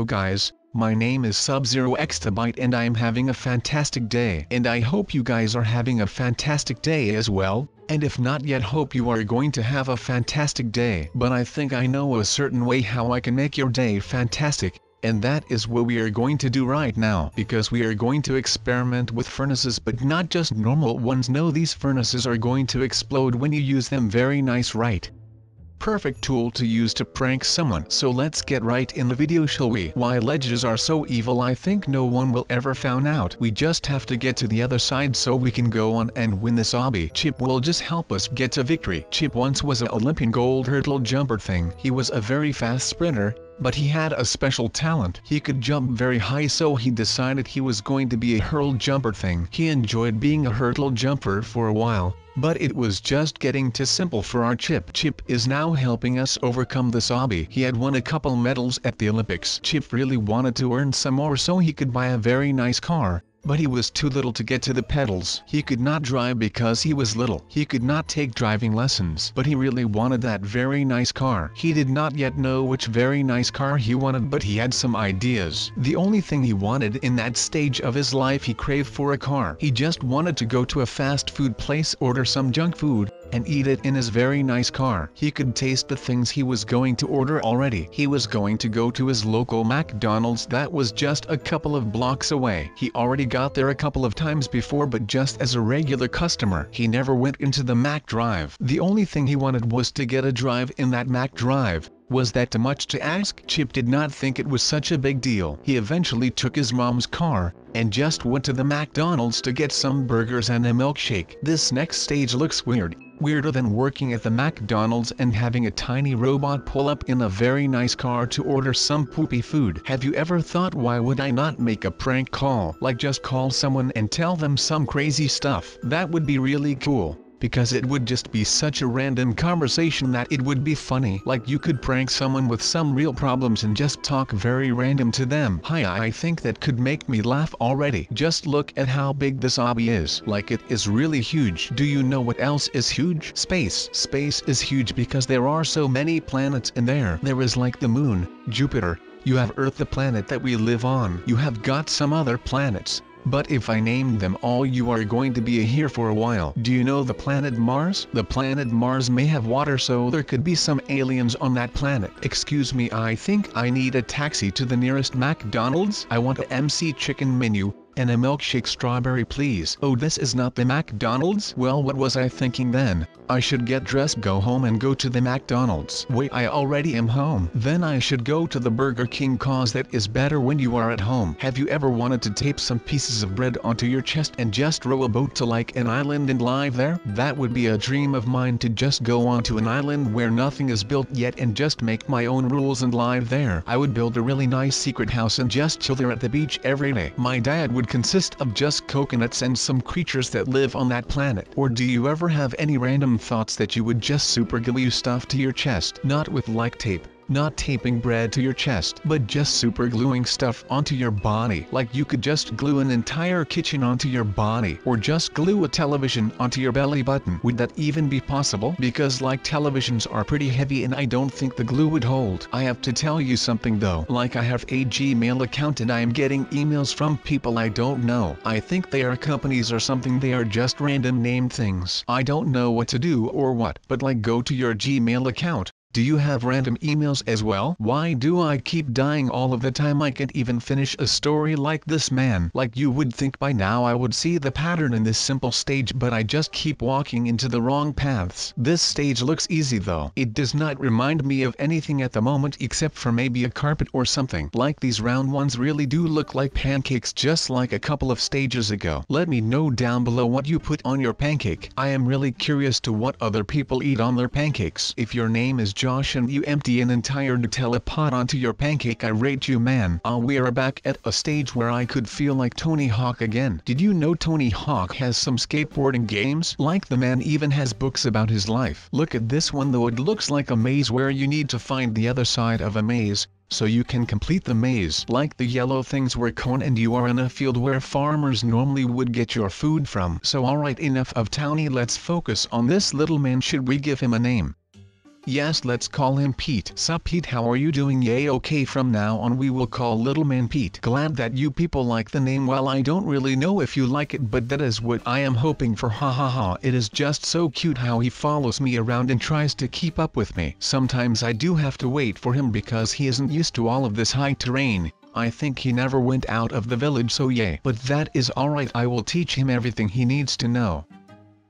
guys, my name is Sub-Zero Exabyte and I am having a fantastic day. And I hope you guys are having a fantastic day as well, and if not yet hope you are going to have a fantastic day. But I think I know a certain way how I can make your day fantastic, and that is what we are going to do right now. Because we are going to experiment with furnaces, but not just normal ones. No, these furnaces are going to explode when you use them. Very nice, right? Perfect tool to use to prank someone. So let's get right in the video, shall we? Why ledges are so evil, I think no one will ever found out. We just have to get to the other side so we can go on and win this obby. Chip will just help us get to victory. Chip once was an Olympian gold hurdle jumper thing. He was a very fast sprinter, but he had a special talent. He could jump very high, so he decided he was going to be a hurdle jumper thing. He enjoyed being a hurdle jumper for a while, but it was just getting too simple for our Chip. Chip is now helping us overcome this obby. He had won a couple medals at the Olympics. Chip really wanted to earn some more so he could buy a very nice car, but he was too little to get to the pedals. He could not drive because he was little. He could not take driving lessons, but he really wanted that very nice car. He did not yet know which very nice car he wanted, but he had some ideas. The only thing he wanted in that stage of his life, he craved for a car. He just wanted to go to a fast food place, order some junk food, and eat it in his very nice car. He could taste the things he was going to order already. He was going to go to his local McDonald's that was just a couple of blocks away. He already got there a couple of times before, but just as a regular customer. He never went into the Mac drive. The only thing he wanted was to get a drive in that Mac drive. Was that too much to ask? Chip did not think it was such a big deal. He eventually took his mom's car and just went to the McDonald's to get some burgers and a milkshake. This next stage looks weird. Weirder than working at the McDonald's and having a tiny robot pull up in a very nice car to order some poopy food. Have you ever thought, why would I not make a prank call? Like just call someone and tell them some crazy stuff. That would be really cool, because it would just be such a random conversation that it would be funny. Like you could prank someone with some real problems and just talk very random to them. Hi, I think that could make me laugh already. Just look at how big this obby is. Like, it is really huge. Do you know what else is huge? Space. Space is huge because there are so many planets in there. There is like the moon, Jupiter, you have Earth, the planet that we live on. You have got some other planets. But if I named them all, you are going to be here for a while. Do you know the planet Mars? The planet Mars may have water, so there could be some aliens on that planet. Excuse me, I think I need a taxi to the nearest McDonald's. I want a MC chicken menu and a milkshake strawberry, please. Oh, this is not the McDonald's? Well, what was I thinking then? I should get dressed, go home and go to the McDonald's. Wait, I already am home. Then I should go to the Burger King, cause that is better when you are at home. Have you ever wanted to tape some pieces of bread onto your chest and just row a boat to like an island and live there? That would be a dream of mine, to just go onto an island where nothing is built yet and just make my own rules and live there. I would build a really nice secret house and just chill there at the beach every day. My diet would consist of just coconuts and some creatures that live on that planet. Or do you ever have any random thoughts that you would just super glue stuff to your chest? Not with like tape. Not taping bread to your chest, but just super gluing stuff onto your body. Like you could just glue an entire kitchen onto your body, or just glue a television onto your belly button. Would that even be possible? Because like televisions are pretty heavy and I don't think the glue would hold. I have to tell you something though. Like I have a Gmail account and I am getting emails from people I don't know. I think they are companies or something. They are just random named things. I don't know what to do or what, but like go to your Gmail account. Do you have random emails as well? Why do I keep dying all of the time? I can't even finish a story like this, man. Like you would think by now I would see the pattern in this simple stage, but I just keep walking into the wrong paths. This stage looks easy though. It does not remind me of anything at the moment except for maybe a carpet or something. Like these round ones really do look like pancakes, just like a couple of stages ago. Let me know down below what you put on your pancake. I am really curious to what other people eat on their pancakes. If your name is Josh and you empty an entire Nutella pot onto your pancake, I rate you, man. We are back at a stage where I could feel like Tony Hawk again. Did you know Tony Hawk has some skateboarding games? Like the man even has books about his life. Look at this one though, it looks like a maze where you need to find the other side of a maze, so you can complete the maze. Like the yellow things were corn and you are in a field where farmers normally would get your food from. So alright, enough of Towny, let's focus on this little man. Should we give him a name? Yes, let's call him Pete. Sup Pete, how are you doing? Yay, okay, from now on we will call little man Pete. Glad that you people like the name. Well, I don't really know if you like it, but that is what I am hoping for. Ha ha ha. It is just so cute how he follows me around and tries to keep up with me. Sometimes I do have to wait for him because he isn't used to all of this high terrain. I think he never went out of the village, so yay. But that is alright, I will teach him everything he needs to know.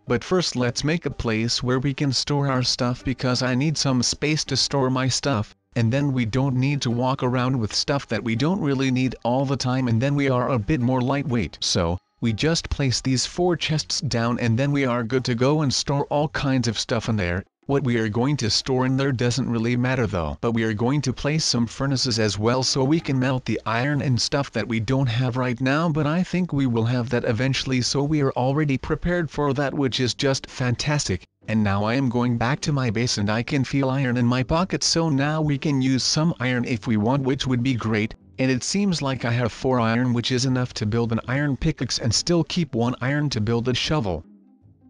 But first let's make a place where we can store our stuff because I need some space to store my stuff, and then we don't need to walk around with stuff that we don't really need all the time, and then we are a bit more lightweight. So, we just place these 4 chests down and then we are good to go and store all kinds of stuff in there. What we are going to store in there doesn't really matter though, but we are going to place some furnaces as well so we can melt the iron and stuff that we don't have right now, but I think we will have that eventually, so we are already prepared for that, which is just fantastic. And now I am going back to my base and I can feel iron in my pocket, so now we can use some iron if we want, which would be great. And it seems like I have 4 iron, which is enough to build an iron pickaxe and still keep 1 iron to build a shovel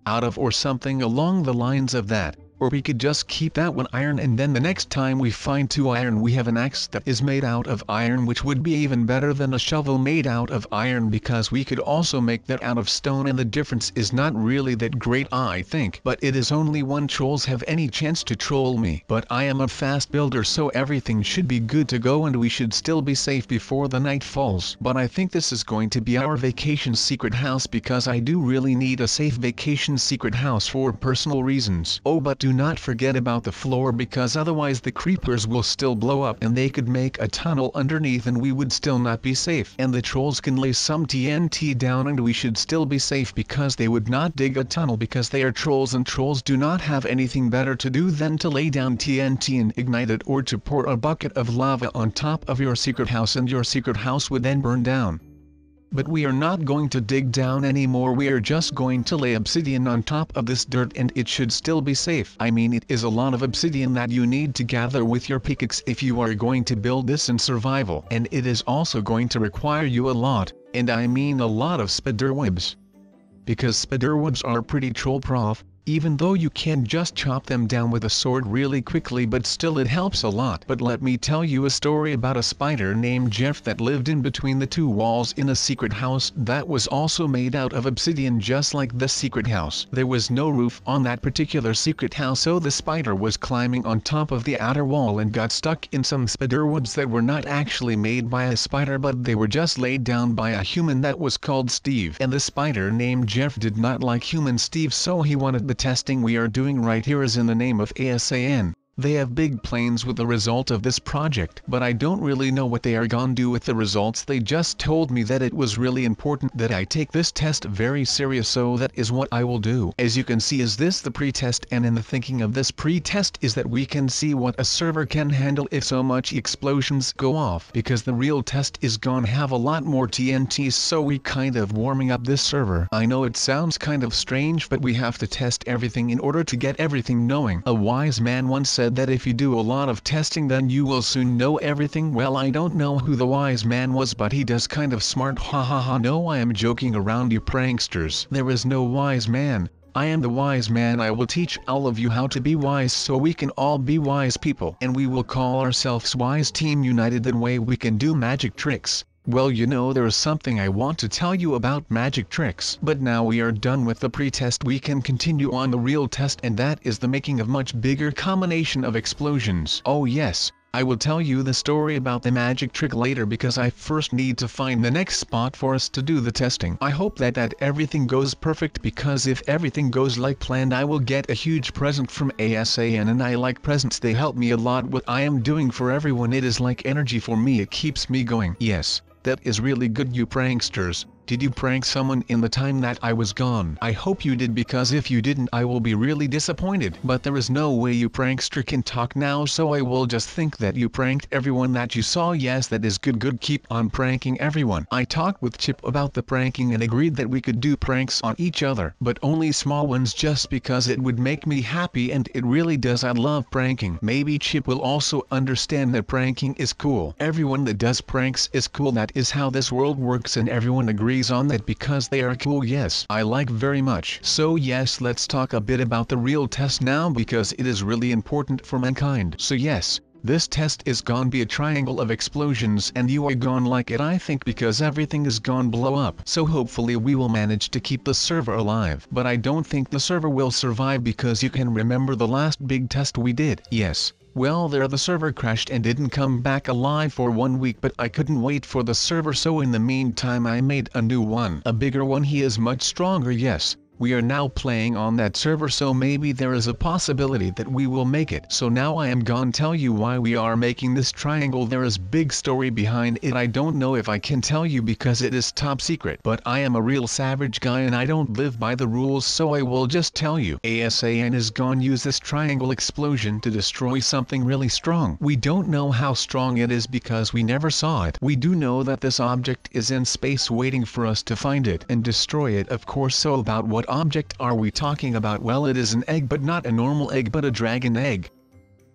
out of, or something along the lines of that. Or we could just keep that 1 iron and then the next time we find 2 iron we have an axe that is made out of iron, which would be even better than a shovel made out of iron, because we could also make that out of stone, and the difference is not really that great I think. But it is only when trolls have any chance to troll me. But I am a fast builder, so everything should be good to go and we should still be safe before the night falls. But I think this is going to be our vacation secret house because I do really need a safe vacation secret house for personal reasons. Oh, but do not forget about the floor, because otherwise the creepers will still blow up and they could make a tunnel underneath and we would still not be safe. And the trolls can lay some TNT down and we should still be safe because they would not dig a tunnel because they are trolls, and trolls do not have anything better to do than to lay down TNT and ignite it, or to pour a bucket of lava on top of your secret house and your secret house would then burn down. But we are not going to dig down anymore, we are just going to lay obsidian on top of this dirt and it should still be safe. I mean, it is a lot of obsidian that you need to gather with your pickaxe if you are going to build this in survival, and it is also going to require you a lot, and I mean a lot of spiderwebs. Because spiderwebs are pretty troll proof, even though you can just chop them down with a sword really quickly, but still it helps a lot. But let me tell you a story about a spider named Jeff that lived in between the 2 walls in a secret house that was also made out of obsidian, just like the secret house. There was no roof on that particular secret house, so the spider was climbing on top of the outer wall and got stuck in some spiderwebs that were not actually made by a spider, but they were just laid down by a human that was called Steve. And the spider named Jeff did not like human Steve, so he wanted the testing we are doing right here is in the name of ASAN. They have big plans with the result of this project, but I don't really know what they are gonna do with the results. They just told me that it was really important that I take this test very serious, so that is what I will do. As you can see, is this the pre-test, and in the thinking of this pre-test is that we can see what a server can handle if so much explosions go off, because the real test is gonna have a lot more TNT, so we kind of warming up this server. I know it sounds kind of strange, but we have to test everything in order to get everything knowing. A wise man once said that if you do a lot of testing then you will soon know everything. Well, I don't know who the wise man was, but he does kind of smart. Ha ha ha. No, I am joking around, you pranksters. There is no wise man. I am the wise man. I will teach all of you how to be wise so we can all be wise people, and we will call ourselves Wise Team United. That way we can do magic tricks. Well, you know, there is something I want to tell you about magic tricks. But now we are done with the pre-test, we can continue on the real test, and that is the making of much bigger combination of explosions. Oh yes, I will tell you the story about the magic trick later, because I first need to find the next spot for us to do the testing. I hope that everything goes perfect, because if everything goes like planned I will get a huge present from ASAN, and I like presents. They help me a lot. What I am doing for everyone, it is like energy for me, it keeps me going. Yes. That is really good, you pranksters. Did you prank someone in the time that I was gone? I hope you did, because if you didn't I will be really disappointed. But there is no way you prankster can talk now, so I will just think that you pranked everyone that you saw. Yes, that is good, keep on pranking everyone. I talked with Chip about the pranking and agreed that we could do pranks on each other, but only small ones, just because it would make me happy, and it really does. I love pranking. Maybe Chip will also understand that pranking is cool. Everyone that does pranks is cool. That is how this world works, and everyone agrees theories on that because they are cool. Yes, I like very much. So yes, let's talk a bit about the real test now because it is really important for mankind. So yes, this test is gonna be a triangle of explosions and you are gonna like it, I think, because everything is gonna blow up. So hopefully we will manage to keep the server alive. But I don't think the server will survive because you can remember the last big test we did. Yes. Well, the server crashed and didn't come back alive for 1 week, but I couldn't wait for the server, so in the meantime I made a new one. A bigger one. He is much stronger. Yes. We are now playing on that server, so maybe there is a possibility that we will make it. So now I am gonna tell you why we are making this triangle. There is big story behind it. I don't know if I can tell you because it is top secret, but I am a real savage guy and I don't live by the rules, so I will just tell you. ASAN is gonna use this triangle explosion to destroy something really strong. We don't know how strong it is because we never saw it. We do know that this object is in space waiting for us to find it and destroy it, of course. So about what object are we talking about? Well, it is an egg, but not a normal egg, but a dragon egg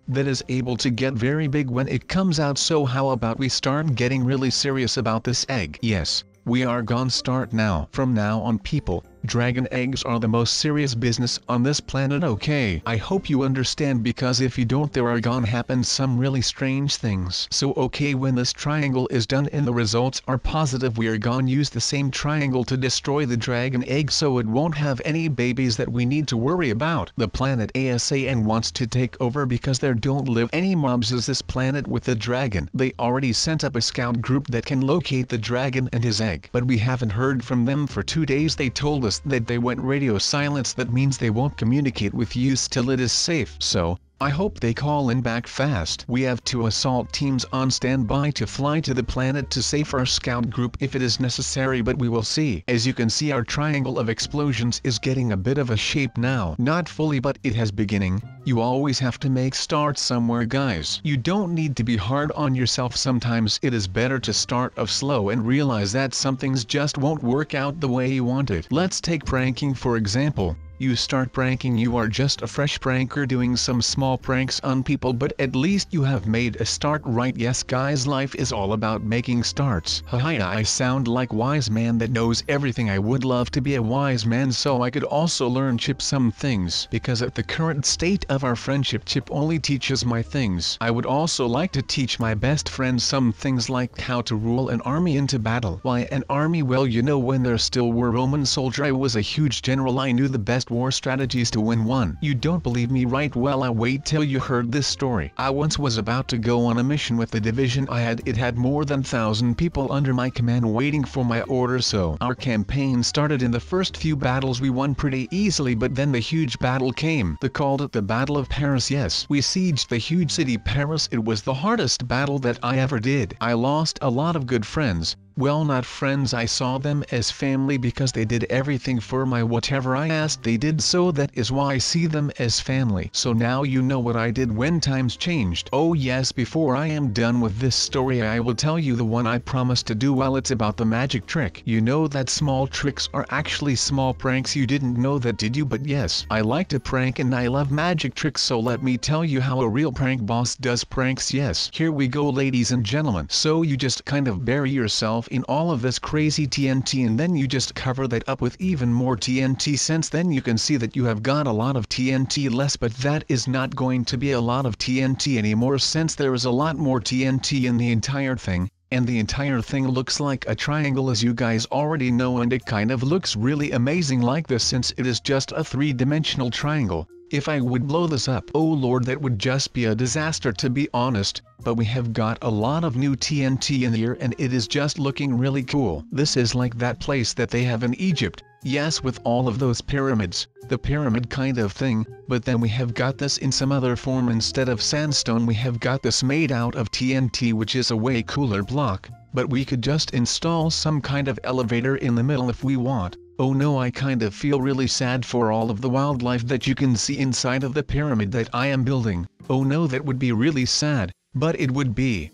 that is able to get very big when it comes out. So how about we start getting really serious about this egg? Yes, we are gonna start now. From now on, people, dragon eggs are the most serious business on this planet, okay? I hope you understand, because if you don't, there are gonna happen some really strange things. So okay, when this triangle is done and the results are positive, we are gonna use the same triangle to destroy the dragon egg so it won't have any babies that we need to worry about. The planet ASAN wants to take over because there don't live any mobs as this planet with the dragon. They already sent up a scout group that can locate the dragon and his egg, but we haven't heard from them for 2 days. They told us that they went radio silence. That means they won't communicate with you till it is safe. So I hope they call in back fast. We have 2 assault teams on standby to fly to the planet to save our scout group if it is necessary, but we will see. As you can see, our triangle of explosions is getting a bit of a shape now. Not fully, but it has beginning. You always have to make start somewhere, guys. You don't need to be hard on yourself. Sometimes it is better to start off slow and realize that some things just won't work out the way you want it. Let's take pranking for example. You start pranking, you are just a fresh pranker doing some small pranks on people, but at least you have made a start, right? Yes guys, life is all about making starts. Haha, I sound like wise man that knows everything. I would love to be a wise man so I could also learn Chip some things, because at the current state of our friendship, Chip only teaches my things. I would also like to teach my best friend some things like how to rule an army into battle. Why an army? Well, you know, when there still were Roman soldiers, I was a huge general. I knew the best war strategies to win one. You don't believe me, right? Well, I wait till you heard this story. I once was about to go on a mission with the division I had. It had more than 1,000 people under my command waiting for my orders. So our campaign started. In the first few battles we won pretty easily, but then the huge battle came. They called it the Battle of Paris. Yes, we sieged the huge city Paris. It was the hardest battle that I ever did. I lost a lot of good friends. Well, not friends, I saw them as family because they did everything for my whatever I asked they did, so that is why I see them as family. So now you know what I did when times changed. Oh yes, before I am done with this story I will tell you the one I promised to do. Well, it's about the magic trick. You know that small tricks are actually small pranks. You didn't know that, did you? But yes, I like to prank and I love magic tricks, so let me tell you how a real prank boss does pranks. Yes, here we go ladies and gentlemen. So you just kind of bury yourself in all of this crazy TNT and then you just cover that up with even more TNT. Since then you can see that you have got a lot of TNT less, but that is not going to be a lot of TNT anymore since there is a lot more TNT in the entire thing. And the entire thing looks like a triangle, as you guys already know, and it kind of looks really amazing like this since it is just a 3-dimensional triangle. If I would blow this up, oh lord, that would just be a disaster, to be honest. But we have got a lot of new TNT in here and it is just looking really cool. This is like that place that they have in Egypt. Yes, with all of those pyramids, the pyramid kind of thing, but then we have got this in some other form. Instead of sandstone we have got this made out of TNT, which is a way cooler block, but we could just install some kind of elevator in the middle if we want. Oh no, I kind of feel really sad for all of the wildlife that you can see inside of the pyramid that I am building. Oh no, that would be really sad, but it would be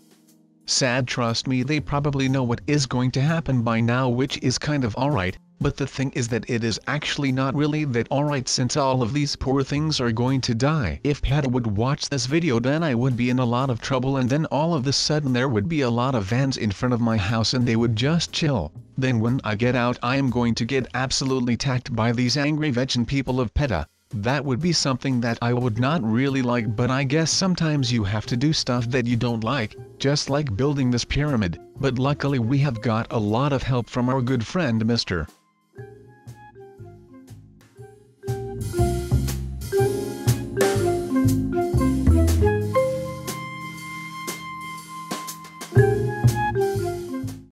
sad, trust me. They probably know what is going to happen by now, which is kind of alright. But the thing is that it is actually not really that alright, since all of these poor things are going to die. If PETA would watch this video, then I would be in a lot of trouble, and then all of a sudden there would be a lot of vans in front of my house and they would just chill. Then when I get out, I am going to get absolutely attacked by these angry vegan people of PETA. That would be something that I would not really like, but I guess sometimes you have to do stuff that you don't like, just like building this pyramid. But luckily we have got a lot of help from our good friend Mr.